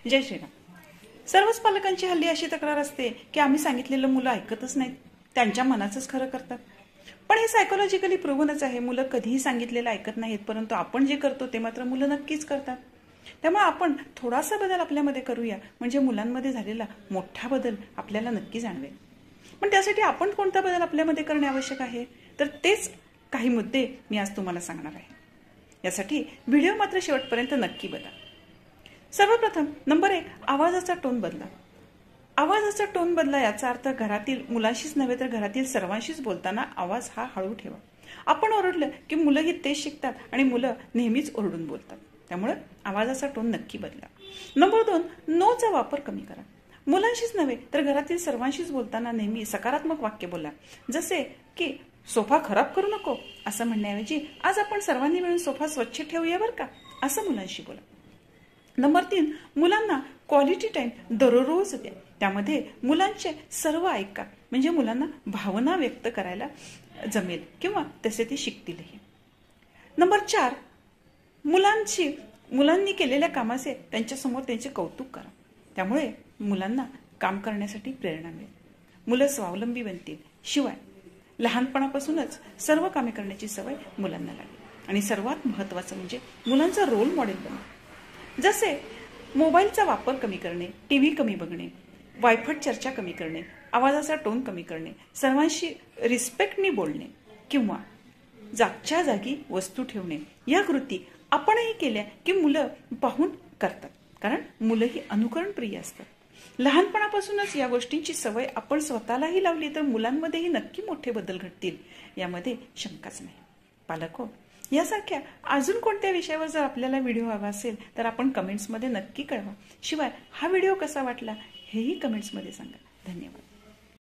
जय श्रीराम. सर्वच पालकांची हल्ली अशी तक्रार असते की आम्ही सांगितलेलं मुलं ऐकतच नाहीत, त्यांच्या मनाचंच खरं करतात. पण हे सायकोलॉजिकली प्रूव्हनच आहे. मुलं कधीही सांगितलेलं ऐकत नाहीत, परंतु आपण जे करतो ते मात्र मुलं नक्कीच करतात. त्यामुळे आपण थोडासा बदल आपल्यामध्ये करूया, म्हणजे मुलांमध्ये झालेला मोठा बदल आपल्याला नक्की जाणवेल. पण त्यासाठी आपण कोणता बदल आपल्यामध्ये करणे आवश्यक आहे, तर तेच काही मुद्दे मी आज तुम्हाला सांगणार आहे. यासाठी व्हिडिओ मात्र शेवटपर्यंत नक्की बघा. सर्वप्रथम नंबर 1, आवाजाचा टोन बदला. आवाजाचा टोन बदला याचा अर्थ घरातील मुलांशीच नव्हे तर घरातील सर्वांशीच बोलताना आवाज हा हळू ठेवा. आपण ओरडलं की मुलंही तेच शिकतात आणि मुलं नेहमीच ओरडून बोलतात. त्यामुळे आवाजाचा टोन नक्की बदला. नंबर 2, नोचा वापर कमी करा. मुलांशीच नव्हे तर घरातील सर्वांशीच बोलताना नेहमी सकारात्मक वाक्य बोला. जसे की सोफा खराब करू नको असं म्हणण्याऐवजी आज आपण सर्वांनी मिळून सोफा स्वच्छ ठेवूया बरं का, असं मुलांशी बोला. नंबर 3, मुलांना क्वालिटी टाइम दररोज द्या. त्यामध्ये मुलांचे सर्व ऐका, म्हणजे मुलांना भावना व्यक्त करायला जमेल किंवा तसे ते शिकतीलही. नंबर 4, मुलांनी केलेल्या कामाचे त्यांच्यासमोर त्यांचे कौतुक करा. त्यामुळे मुलांना काम करण्यासाठी प्रेरणा मिळेल, मुलं स्वावलंबी बनतील. शिवाय लहानपणापासूनच सर्व कामे करण्याची सवय मुलांना लागेल. आणि सर्वात महत्त्वाचं म्हणजे मुलांचा रोल मॉडेल बना. जसे मोबाईलचा वापर कमी करणे, टीव्ही कमी बघणे, वायफट चर्चा कमी करणे, आवाजाचा टोन कमी करणे, सर्वांशी रिस्पेक्टनी बोलणे किंवा जागच्या जागी वस्तू ठेवणे, या कृती आपणही केल्या की मुलं पाहून करतात. कारण मुलं ही अनुकरणप्रिय असतात. लहानपणापासूनच या गोष्टींची सवय आपण स्वतःलाही लावली तर मुलांमध्येही नक्की मोठे बदल घडतील, यामध्ये शंकाच नाही. पालको, यासारख्या अजून कोणत्या विषयावर जर आपल्याला व्हिडिओ हवा असेल तर आपण कमेंट्समध्ये नक्की कळवा. शिवाय हा व्हिडिओ कसा वाटला हेही कमेंट्समध्ये सांगा. धन्यवाद.